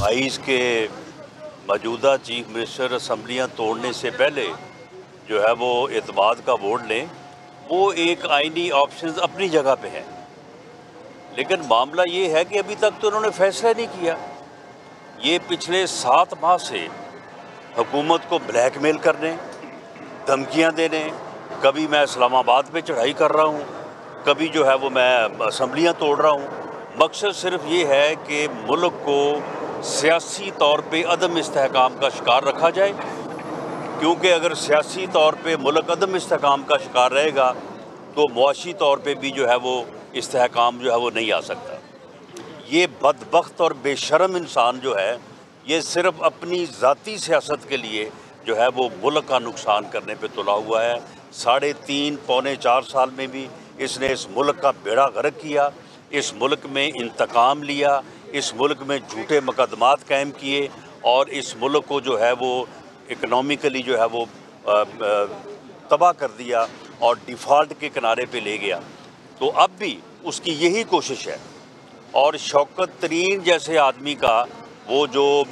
22 کے موجودہ chief minister اسمبلیاں توڑنے سے پہلے جو ہے وہ اعتماد کا ووٹ لیں، وہ ایک آئینی آپشنز اپنی جگہ پہ ہیں، لیکن معاملہ یہ ہے کہ ابھی تک تو انہوں نے فیصلہ نہیں کیا۔ یہ پچھلے 7 ماہ سے حکومت کو بلیک میل کرنے، دھمکیاں دینے، کبھی میں اسلام آباد پہ چڑھائی کر رہا ہوں، کبھی جو ہے وہ میں اسمبلیاں توڑ رہا ہوں۔ مقصد صرف یہ ہے کہ ملک کو سیاسی طور پہ عدم استحکام کا شکار رکھا جائے، کیونکہ اگر سیاسی طور پہ ملک عدم استحکام کا شکار رہے گا تو معاشی طور پہ بھی جو ہے وہ استحکام جو ہے وہ نہیں آ سکتا۔ یہ بدبخت اور بے شرم انسان جو ہے یہ صرف اپنی ذاتی سیاست کے لیے جو ہے وہ ملک کا نقصان کرنے پہ تلا ہوا ہے۔ 3.5 پونے 4 سال میں بھی اس نے اس ملک کا بیڑا غرق کیا، اس ملک میں انتقام لیا، اس ملک میں جھوٹے مقدمات قائم کیے اور اس ملک کو جو ہے وہ اکنامیکلی جو ہے وہ تباہ کر دیا اور ڈیفالٹ کے کنارے پہ لے گیا۔ تو اب بھی اس کی یہی کوشش ہے، اور شوکت ترین جیسے آدمی کا وہ جو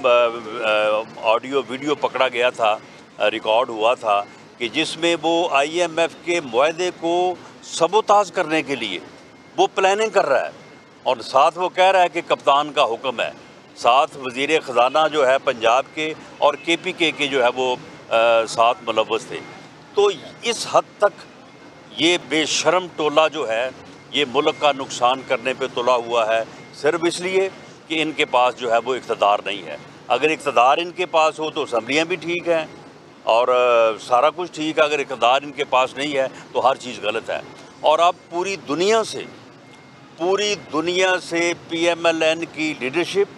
آڈیو ویڈیو پکڑا گیا تھا، ریکارڈ ہوا تھا، کہ جس میں وہ IMF کے معاہدے کو سبوتاژ کرنے کے لیے وہ پلاننگ کر رہا ہے، اور ساتھ وہ کہہ رہا ہے کہ کپتان کا حکم ہے، ساتھ وزیر خزانہ جو ہے پنجاب کے اور KPK کے جو ہے وہ ساتھ ملوث تھے۔ تو اس حد تک یہ بے شرم ٹولہ جو ہے یہ ملک کا نقصان کرنے پہ تلا ہوا ہے، صرف اس لیے کہ ان کے پاس جو ہے وہ اقتدار نہیں ہے۔ اگر اقتدار ان کے پاس ہو تو اسمبلیاں بھی ٹھیک ہیں اور سارا کچھ ٹھیک ہے، اگر اقتدار ان کے پاس نہیں ہے تو ہر چیز غلط ہے۔ اور اب پوری دنیا سے PMLN کی لیڈرشپ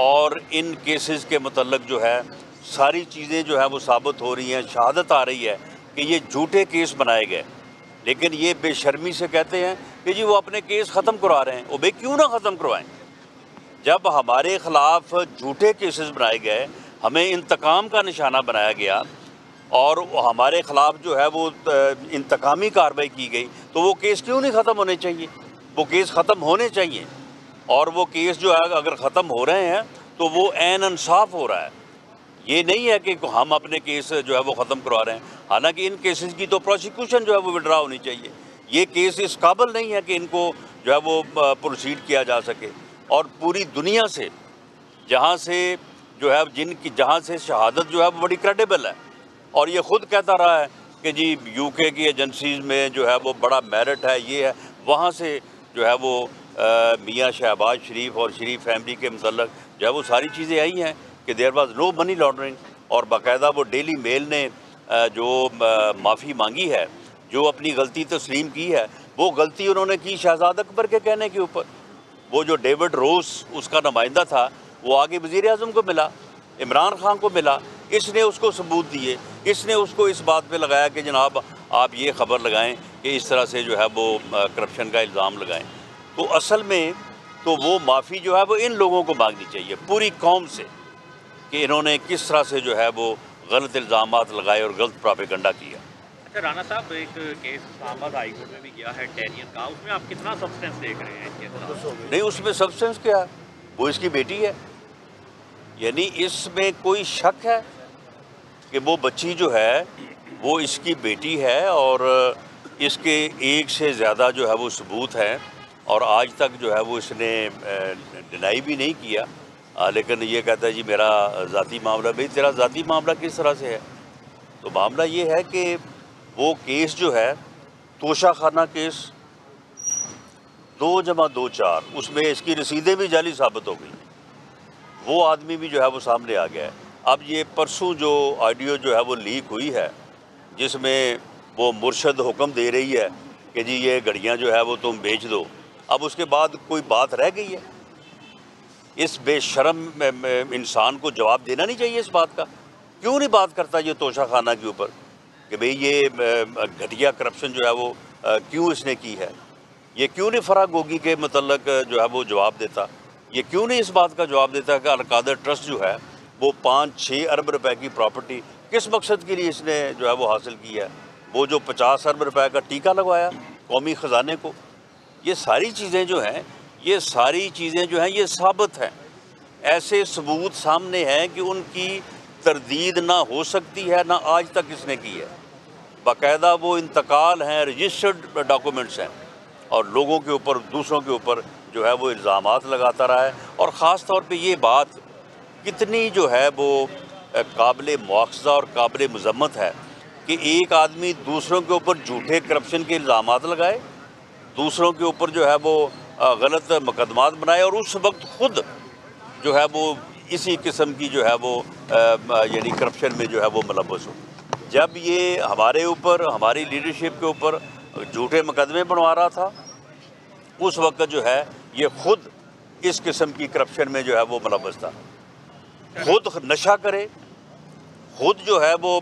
اور ان کیسز کے متعلق جو ہے ساری چیزیں جو ہے وہ ثابت ہو رہی ہیں، شہادت آ رہی ہے کہ یہ جھوٹے کیس بنائے گئے، لیکن یہ بے شرمی سے کہتے ہیں کہ جی وہ اپنے کیس ختم کروا رہے ہیں۔ وہ بھئی کیوں نہ ختم کروائیں؟ جب ہمارے خلاف جھوٹے کیسز بنائے گئے، ہمیں انتقام کا نشانہ بنایا گیا اور ہمارے خلاف جو ہے وہ انتقامی کارروائی کی گئی، تو وہ کیس کیوں نہیں ختم ہونے چاہیے؟ وہ کیس ختم ہونے چاہیے، اور وہ کیس جو ہے اگر ختم ہو رہے ہیں تو وہ عین انصاف ہو رہا ہے۔ یہ نہیں ہے کہ ہم اپنے کیس جو ہے وہ ختم کروا رہے ہیں، حالانکہ ان کیسز کی تو پروسیکیوشن جو ہے وہ وڈرا ہونی چاہیے۔ یہ کیس اس قابل نہیں ہے کہ ان کو جو ہے وہ پروسیڈ کیا جا سکے، اور پوری دنیا سے جہاں سے شہادت جو ہے وہ بڑی کریڈیبل ہے، اور یہ خود کہتا رہا ہے کہ جی UK کی ایجنسیز میں جو ہے وہ بڑا میرٹ ہے، یہ ہے، وہاں سے جو ہے وہ میاں شہباز شریف اور شریف فیملی کے متعلق جو ہے وہ ساری چیزیں آئی ہیں کہ there was no money laundering, اور باقاعدہ وہ ڈیلی میل نے جو معافی مانگی ہے، جو اپنی غلطی تسلیم کی ہے، وہ غلطی انہوں نے کی شہزاد اکبر کے کہنے کے اوپر۔ وہ جو ڈیوڈ روس اس کا نمائندہ تھا وہ آگے وزیر اعظم کو ملا، عمران خان کو ملا، اس نے اس کو ثبوت دیے، اس نے اس کو اس بات پہ لگایا کہ جناب آپ یہ خبر لگائیں کہ اس طرح سے جو ہے وہ کرپشن کا الزام لگائیں۔ تو اصل میں تو وہ معافی جو ہے وہ ان لوگوں کو مانگنی چاہیے، پوری قوم سے، کہ انہوں نے کس طرح سے جو ہے وہ غلط الزامات لگائے اور غلط پروپیگنڈا کیا۔ اچھا رانا صاحب، ایک کیس اسلام آباد ہائی کورٹ میں بھی گیا ہے ٹیرین کا، اس میں آپ کتنا سبسٹینس دیکھ رہے ہیں؟ نہیں، اس میں سبسٹینس کیا ہے؟ وہ اس کی بیٹی ہے، یعنی اس میں کوئی شک ہے کہ وہ بچی جو ہے وہ اس کی بیٹی ہے، اور اس کے ایک سے زیادہ جو ہے وہ ثبوت ہیں، اور آج تک جو ہے وہ اس نے ڈینائی بھی نہیں کیا، لیکن یہ کہتا ہے جی میرا ذاتی معاملہ۔ بھئی تیرا ذاتی معاملہ کس طرح سے ہے؟ تو معاملہ یہ ہے کہ وہ کیس جو ہے توشہ خانہ کیس 2+2 4، اس میں اس کی رسیدیں بھی جعلی ثابت ہو گئی، وہ آدمی بھی جو ہے وہ سامنے آ گیا ہے۔ اب یہ پرسوں جو آڈیو جو ہے وہ لیک ہوئی ہے، جس میں وہ مرشد حکم دے رہی ہے کہ جی یہ گھڑیاں جو ہے وہ تم بیچ دو، اب اس کے بعد کوئی بات رہ گئی ہے؟ اس بے شرم انسان کو جواب دینا نہیں چاہیے اس بات کا؟ کیوں نہیں بات کرتا یہ توشہ خانہ کے اوپر کہ بھئی یہ گھٹیا کرپشن جو ہے وہ کیوں اس نے کی ہے؟ یہ کیوں نہیں فرا گوگی کے متعلق جو ہے وہ جواب دیتا؟ یہ کیوں نہیں اس بات کا جواب دیتا کہ القادر ٹرسٹ جو ہے وہ 5-6 ارب روپے کی پراپرٹی کس مقصد کے لیے اس نے جو ہے وہ حاصل کی ہے؟ وہ جو 50 ارب روپے کا ٹیکہ لگوایا قومی خزانے کو، یہ ساری چیزیں جو ہیں یہ ثابت ہیں ایسے ثبوت سامنے ہیں کہ ان کی تردید نہ ہو سکتی ہے، نہ آج تک اس نے کی ہے۔ باقاعدہ وہ انتقال ہیں، رجسٹرڈ ڈاکومنٹس ہیں، اور لوگوں کے اوپر، دوسروں کے اوپر جو ہے وہ الزامات لگاتا رہا ہے۔ اور خاص طور پہ یہ بات کتنی جو ہے وہ قابل مواخذہ اور قابل مذمت ہے کہ ایک آدمی دوسروں کے اوپر جھوٹے کرپشن کے الزامات لگائے، دوسروں کے اوپر جو ہے وہ غلط مقدمات بنائے، اور اس وقت خود جو ہے وہ اسی قسم کی جو ہے وہ یعنی کرپشن میں جو ہے وہ ملوث ہو۔ جب یہ ہمارے اوپر، ہماری لیڈرشپ کے اوپر جھوٹے مقدمے بنوا رہا تھا، اس وقت جو ہے یہ خود اس قسم کی کرپشن میں جو ہے وہ ملوث تھا، خود نشہ کرے، خود جو ہے وہ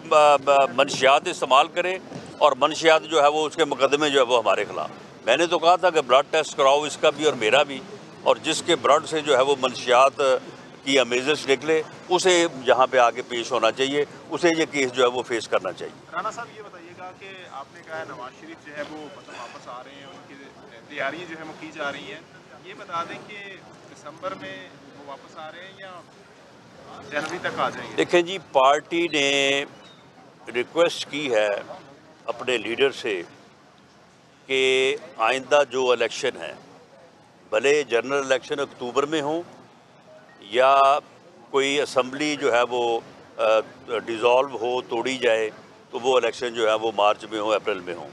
منشیات استعمال کرے، اور منشیات جو ہے وہ اس کے مقدمے جو ہے وہ ہمارے خلاف۔ میں نے تو کہا تھا کہ بلڈ ٹیسٹ کراؤ، اس کا بھی اور میرا بھی، اور جس کے بلڈ سے جو ہے وہ منشیات کی امیزش نکلے اسے یہاں پہ آگے پیش ہونا چاہیے، اسے یہ کیس جو ہے وہ فیس کرنا چاہیے۔ رانا صاحب یہ بتائیے گا کہ آپ نے کہا ہے نواز شریف جو ہے وہ واپس آ رہے ہیں، ان کی تیاریاں جو ہے وہ کی جا رہی ہیں، یہ بتا دیں کہ دسمبر میں وہ واپس آ رہے ہیں یا جنوری تک آ جائیں گے؟ دیکھیں جی، پارٹی نے ریکویسٹ کی ہے اپنے لیڈر سے کہ آئندہ جو الیکشن ہے، بھلے جنرل الیکشن اکتوبر میں ہوں یا کوئی اسمبلی جو ہے وہ ڈیزالو ہو، توڑی جائے، تو وہ الیکشن جو ہے وہ مارچ میں ہو، اپریل میں ہوں۔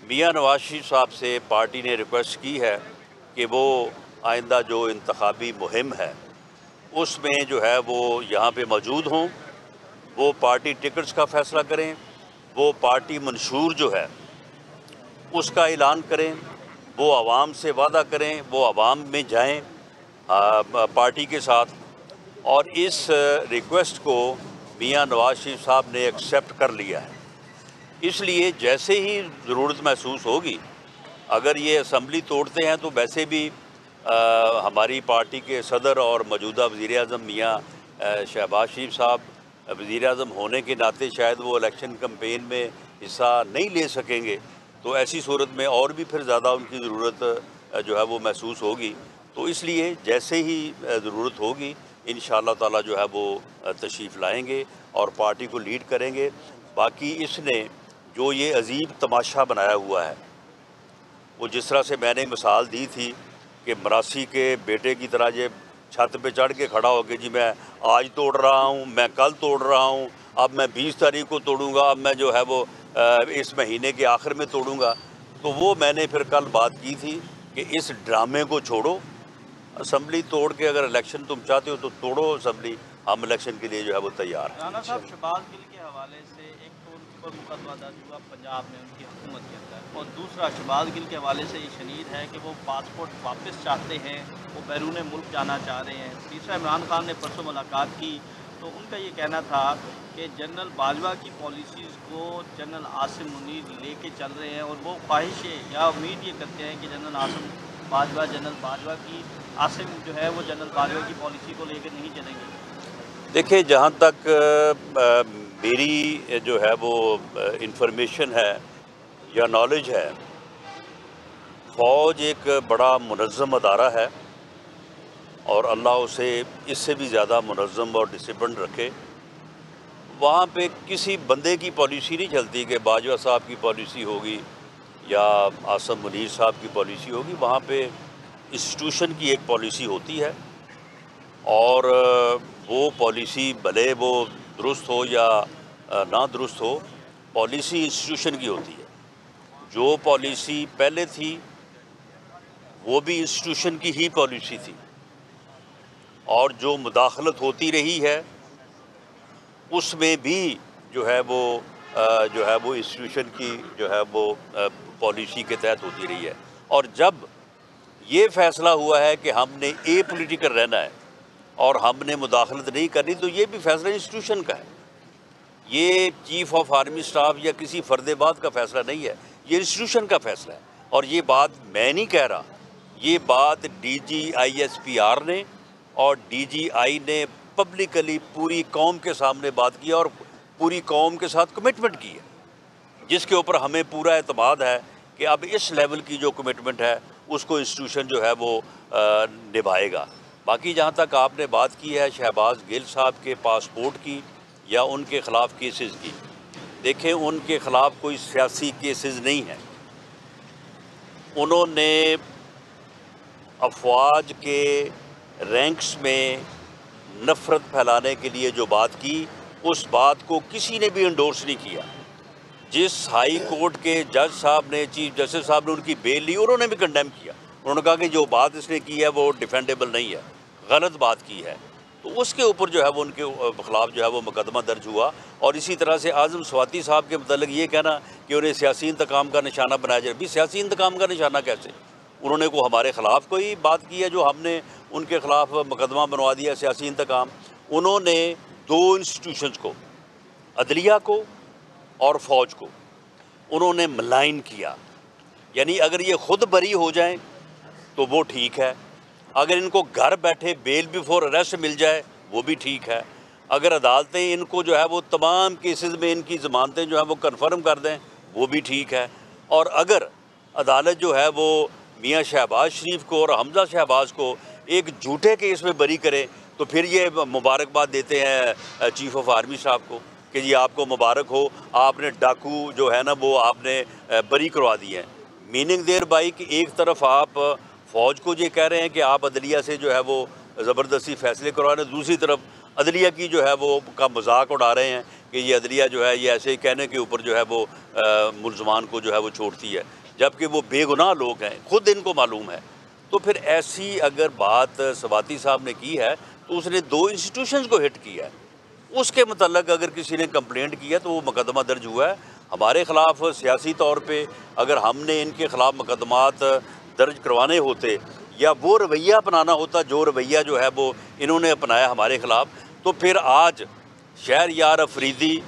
میاں نواز شریف صاحب سے پارٹی نے ریکویسٹ کی ہے کہ وہ آئندہ جو انتخابی مہم ہے اس میں جو ہے وہ یہاں پہ موجود ہوں، وہ پارٹی ٹکٹس کا فیصلہ کریں، وہ پارٹی منشور جو ہے اس کا اعلان کریں، وہ عوام سے وعدہ کریں، وہ عوام میں جائیں پارٹی کے ساتھ، اور اس ریکویسٹ کو میاں نواز شریف صاحب نے ایکسیپٹ کر لیا ہے۔ اس لیے جیسے ہی ضرورت محسوس ہوگی، اگر یہ اسمبلی توڑتے ہیں تو ویسے بھی ہماری پارٹی کے صدر اور موجودہ وزیر اعظم میاں شہباز شریف صاحب وزیر اعظم ہونے کے ناطے شاید وہ الیکشن کمپین میں حصہ نہیں لے سکیں گے، تو ایسی صورت میں اور بھی پھر زیادہ ان کی ضرورت جو ہے وہ محسوس ہوگی۔ تو اس لیے جیسے ہی ضرورت ہوگی انشاءاللہ تعالی جو ہے وہ تشریف لائیں گے اور پارٹی کو لیڈ کریں گے۔ باقی اس نے جو یہ عجیب تماشا بنایا ہوا ہے، وہ جس طرح سے میں نے مثال دی تھی کہ مراسی کے بیٹے کی طرح یہ چھت پہ چڑھ کے کھڑا ہو کے جی میں آج توڑ رہا ہوں، میں کل توڑ رہا ہوں، اب میں 20 تاریخ کو توڑوں گا، اب میں جو ہے وہ اس مہینے کے آخر میں توڑوں گا، تو وہ میں نے پھر کل بات کی تھی کہ اس ڈرامے کو چھوڑو، اسمبلی توڑ کے اگر الیکشن تم چاہتے ہو تو توڑو اسمبلی، ہم الیکشن کے لیے جو ہے وہ تیار ہیں۔ رانا صاحب، شہباز گل کے حوالے سے ایک تو ان کے اوپر مقدمہ درج ہوا پنجاب میں ان کی حکومت کے اندر، اور دوسرا شہباز گل کے حوالے سے یہ شنید ہے کہ وہ پاسپورٹ واپس چاہتے ہیں، وہ بیرون ملک جانا چاہ رہے ہیں۔ تیسرا، عمران خان نے پرسوں ملاقات کی تو ان کا یہ کہنا تھا کہ جنرل باجوہ کی پالیسیز کو جنرل عاصم منیر لے کے چل رہے ہیں، اور وہ خواہش ہے یا امید یہ کرتے ہیں کہ جنرل باجوہ کی عاصم جو ہے وہ جنرل باجوہ کی پالیسی کو لے کے نہیں چلیں گے۔ دیکھیں، جہاں تک میری جو ہے وہ انفارمیشن ہے یا نالج ہے، فوج ایک بڑا منظم ادارہ ہے، اور اللہ اسے اس سے بھی زیادہ منظم اور ڈسپلن رکھے۔ وہاں پہ کسی بندے کی پالیسی نہیں چلتی کہ باجوہ صاحب کی پالیسی ہوگی یا عاصم منیر صاحب کی پالیسی ہوگی، وہاں پہ انسٹیٹیوشن کی ایک پالیسی ہوتی ہے، اور وہ پالیسی بھلے وہ درست ہو یا نہ درست ہو، پالیسی انسٹیٹیوشن کی ہوتی ہے۔ جو پالیسی پہلے تھی وہ بھی انسٹیٹیوشن کی ہی پالیسی تھی، اور جو مداخلت ہوتی رہی ہے اس میں بھی جو ہے وہ انسٹیٹیوشن کی جو ہے وہ پالیسی کے تحت ہوتی رہی ہے۔ اور جب یہ فیصلہ ہوا ہے کہ ہم نے اے پولیٹیکل رہنا ہے اور ہم نے مداخلت نہیں کرنی، تو یہ بھی فیصلہ انسٹیٹیوشن کا ہے، یہ چیف آف آرمی اسٹاف یا کسی فرد بعد کا فیصلہ نہیں ہے، یہ انسٹیٹیوشن کا فیصلہ ہے۔ اور یہ بات میں نہیں کہہ رہا، یہ بات D G I S P R نے اور ڈی جی آئی نے پبلکلی پوری قوم کے سامنے بات کی اور پوری قوم کے ساتھ کمٹمنٹ کی ہے، جس کے اوپر ہمیں پورا اعتماد ہے کہ اب اس لیول کی جو کمٹمنٹ ہے اس کو انسٹیٹیوشن جو ہے وہ نبھائے گا۔ باقی جہاں تک آپ نے بات کی ہے شہباز گل صاحب کے پاسپورٹ کی یا ان کے خلاف کیسز کی، دیکھیں ان کے خلاف کوئی سیاسی کیسز نہیں ہیں. انہوں نے افواج کے رینکس میں نفرت پھیلانے کے لیے جو بات کی، اس بات کو کسی نے بھی انڈورس نہیں کیا. جس ہائی کورٹ کے جج صاحب نے، چیف جسٹس صاحب نے ان کی بیل لی، انہوں نے بھی کنڈیم کیا. انہوں نے کہا کہ جو بات اس نے کی ہے وہ ڈیفینڈیبل نہیں ہے، غلط بات کی ہے. تو اس کے اوپر جو ہے وہ ان کے خلاف جو ہے وہ مقدمہ درج ہوا. اور اسی طرح سے اعظم سواتی صاحب کے متعلق یہ کہنا کہ انہیں سیاسی انتقام کا نشانہ بنایا جائے، بھی سیاسی انتقام کا نشانہ کیسے؟ انہوں نے کو ہمارے خلاف کوئی بات کی ہے جو ہم نے ان کے خلاف مقدمہ بنوا دیا سیاسی انتقام؟ انہوں نے دو انسٹیٹیوشنز کو، عدلیہ کو اور فوج کو، انہوں نے ملائن کیا. یعنی اگر یہ خود بری ہو جائیں تو وہ ٹھیک ہے، اگر ان کو گھر بیٹھے بیل بیفور اریسٹ مل جائے وہ بھی ٹھیک ہے، اگر عدالتیں ان کو جو ہے وہ تمام کیسز میں ان کی ضمانتیں جو ہیں وہ کنفرم کر دیں وہ بھی ٹھیک ہے. اور اگر عدالت جو ہے وہ میاں شہباز شریف کو اور حمزہ شہباز کو ایک جھوٹے کیس میں بری کرے تو پھر یہ مبارکباد دیتے ہیں چیف آف آرمی صاحب کو کہ جی آپ کو مبارک ہو، آپ نے ڈاکو جو ہے نا وہ آپ نے بری کروا دی ہیں. میننگ دیر بائی کہ ایک طرف آپ فوج کو یہ کہہ رہے ہیں کہ آپ عدلیہ سے جو ہے وہ زبردستی فیصلے کروا رہے ہیں، دوسری طرف عدلیہ کی جو ہے وہ کا مذاق اڑا رہے ہیں کہ یہ عدلیہ جو ہے یہ ایسے ہی کہنے کے اوپر جو ہے وہ ملزمان کو جو ہے وہ چھوڑتی ہے، جبکہ وہ بے گناہ لوگ ہیں، خود ان کو معلوم ہے. تو پھر ایسی اگر بات سواتی صاحب نے کی ہے تو اس نے دو انسٹیٹیوشنز کو ہٹ کیا ہے. اس کے متعلق اگر کسی نے کمپلینٹ کیا تو وہ مقدمہ درج ہوا ہے. ہمارے خلاف سیاسی طور پہ اگر ہم نے ان کے خلاف مقدمات درج کروانے ہوتے یا وہ رویہ اپنانا ہوتا جو رویہ جو ہے وہ انہوں نے اپنایا ہمارے خلاف، تو پھر آج شہریار افریدی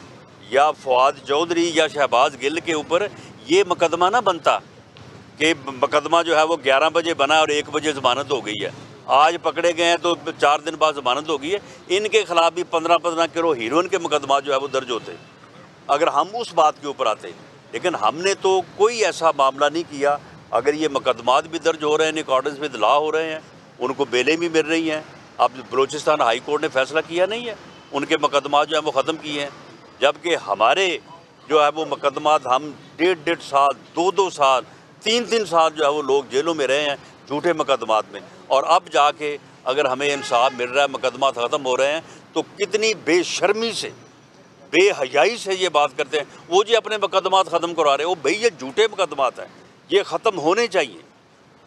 یا فواد چودھری یا شہباز گل کے اوپر یہ مقدمہ نہ بنتا کہ مقدمہ جو ہے وہ 11 بجے بنا اور 1 بجے ضمانت ہو گئی ہے. آج پکڑے گئے ہیں تو 4 دن بعد ضمانت ہو گئی ہے. ان کے خلاف بھی 15 کلو ہیروئن کے مقدمات جو ہے وہ درج ہوتے اگر ہم اس بات کے اوپر آتے. لیکن ہم نے تو کوئی ایسا معاملہ نہیں کیا. اگر یہ مقدمات بھی درج ہو رہے ہیں، اکارڈنس ود لا ہو رہے ہیں، ان کو بیلیں بھی مل رہی ہیں. اب بلوچستان ہائی کورٹ نے فیصلہ کیا نہیں ہے، ان کے مقدمات جو ہیں وہ ختم کیے ہیں، جبکہ ہمارے جو ہے وہ مقدمات ہم 1.5 سال 2 سال 3 سال جو ہے وہ لوگ جیلوں میں رہے ہیں جھوٹے مقدمات میں. اور اب جا کے اگر ہمیں انصاف مل رہا ہے، مقدمات ختم ہو رہے ہیں، تو کتنی بے شرمی سے، بے حیائی سے یہ بات کرتے ہیں وہ جی اپنے مقدمات ختم کروا رہے ہیں. وہ بھئی یہ جھوٹے مقدمات ہیں، یہ ختم ہونے چاہیے.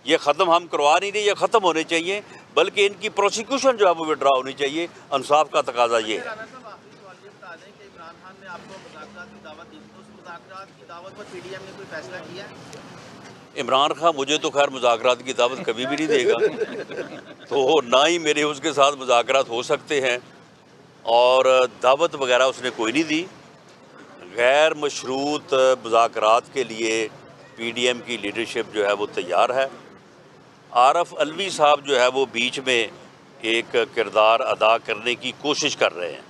یہ ختم ہم کروا نہیں رہے، یہ ختم ہونے چاہیے، بلکہ ان کی پروسیکیوشن جو ہے وہ وڈرا ہونی چاہیے. انصاف کا تقاضا یہ ہے. عمران خان نے آپ کو مذاکرات کی دعوت دی، تو اس مذاکرات کی دعوت پر پی ڈی ایم نے کوئی فیصلہ کیا ہے؟ عمران خان مجھے تو خیر مذاکرات کی دعوت کبھی بھی نہیں دے گا، تو نہ ہی میرے اس کے ساتھ مذاکرات ہو سکتے ہیں، اور دعوت وغیرہ اس نے کوئی نہیں دی. غیر مشروط مذاکرات کے لیے پی ڈی ایم کی لیڈرشپ جو ہے وہ تیار ہے. عارف علوی صاحب جو ہے وہ بیچ میں ایک کردار ادا کرنے کی کوشش کر رہے ہیں.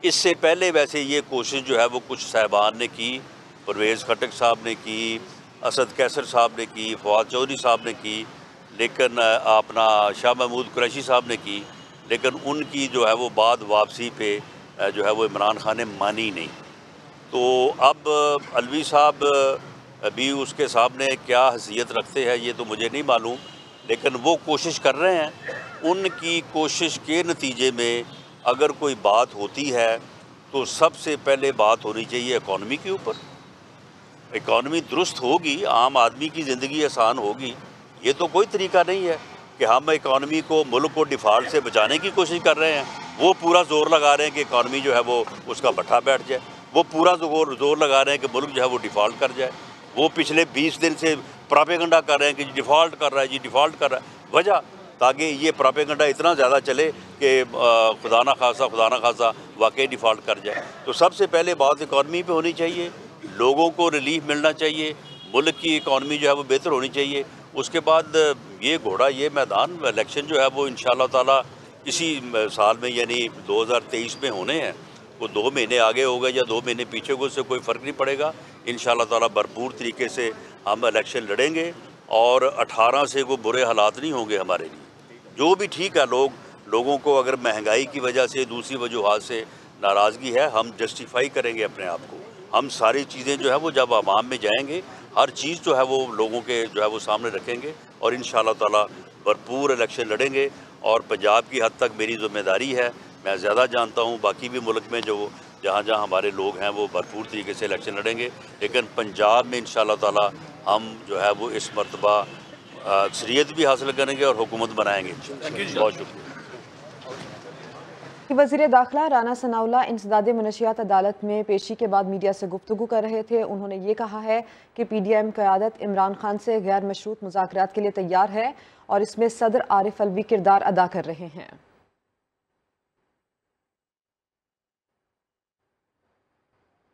اس سے پہلے ویسے یہ کوشش جو ہے وہ کچھ صاحبان نے کی، پرویز خٹک صاحب نے کی، اسد کیسر صاحب نے کی، فواد چودھری صاحب نے کی، لیکن اپنا شاہ محمود قریشی صاحب نے کی، لیکن ان کی جو ہے وہ بعد واپسی پہ جو ہے وہ عمران خان نے مانی نہیں. تو اب علوی صاحب بھی اس کے سامنے کیا حیثیت رکھتے ہیں یہ تو مجھے نہیں معلوم، لیکن وہ کوشش کر رہے ہیں. ان کی کوشش کے نتیجے میں اگر کوئی بات ہوتی ہے تو سب سے پہلے بات ہونی چاہیے اکانومی کے اوپر. اکانومی درست ہوگی، عام آدمی کی زندگی آسان ہوگی. یہ تو کوئی طریقہ نہیں ہے کہ ہم اکانومی کو، ملک کو ڈیفالٹ سے بچانے کی کوشش کر رہے ہیں. وہ پورا زور لگا رہے ہیں کہ اکانومی جو ہے وہ اس کا بٹھا بیٹھ جائے. وہ پورا زور لگا رہے ہیں کہ ملک جو ہے وہ ڈیفالٹ کر جائے. وہ پچھلے 20 دن سے پراپیگنڈا کر رہے ہیں کہ ڈیفالٹ کر رہا ہے، جی ڈیفالٹ کر رہا ہے. وجہ تاکہ یہ پراپیگنڈا اتنا زیادہ چلے کہ خدا نہ خاصہ واقعی ڈیفالٹ کر جائے. تو سب سے پہلے بات اکانومی پہ ہونی چاہیے، لوگوں کو ریلیف ملنا چاہیے، ملک کی اکانومی جو ہے وہ بہتر ہونی چاہیے. اس کے بعد یہ گھوڑا، یہ میدان، الیکشن جو ہے وہ انشاءاللہ تعالی اسی سال میں یعنی 2023 میں ہونے ہیں. وہ 2 مہینے آگے ہو گئے یا 2 مہینے پیچھے کو، اس سے کوئی فرق نہیں پڑے گا. انشاءاللہ تعالی بھرپور طریقے سے ہم الیکشن لڑیں گے، اور 18 سے کوئی برے حالات نہیں ہوں گے ہمارے لیے. جو بھی ٹھیک ہے، لوگ لوگوں کو اگر مہنگائی کی وجہ سے دوسری وجوہات سے ناراضگی ہے، ہم جسٹیفائی کریں گے اپنے آپ کو. ہم ساری چیزیں جو ہے وہ جب عوام میں جائیں گے، ہر چیز جو ہے وہ لوگوں کے جو ہے وہ سامنے رکھیں گے اور انشاءاللہ تعالی بھرپور الیکشن لڑیں گے. اور پنجاب کی حد تک میری ذمہ داری ہے، میں زیادہ جانتا ہوں باقی بھی ملک میں جو جہاں جہاں ہمارے لوگ ہیں وہ بھرپور طریقے سے الیکشن لڑیں گے، لیکن پنجاب میں انشاءاللہ تعالی ہم جو ہے وہ اس مرتبہ اکثریت بھی حاصل کریں گے اور حکومت بنائیں گے. بہت شکریہ. وزیر داخلہ رانا ثناءاللہ انسداد منشیات عدالت میں پیشی کے بعد میڈیا سے گفتگو کر رہے تھے. انہوں نے یہ کہا ہے کہ پی ڈی ایم قیادت عمران خان سے غیر مشروط مذاکرات کے لیے تیار ہے اور اس میں صدر عارف الوی کردار ادا کر رہے ہیں.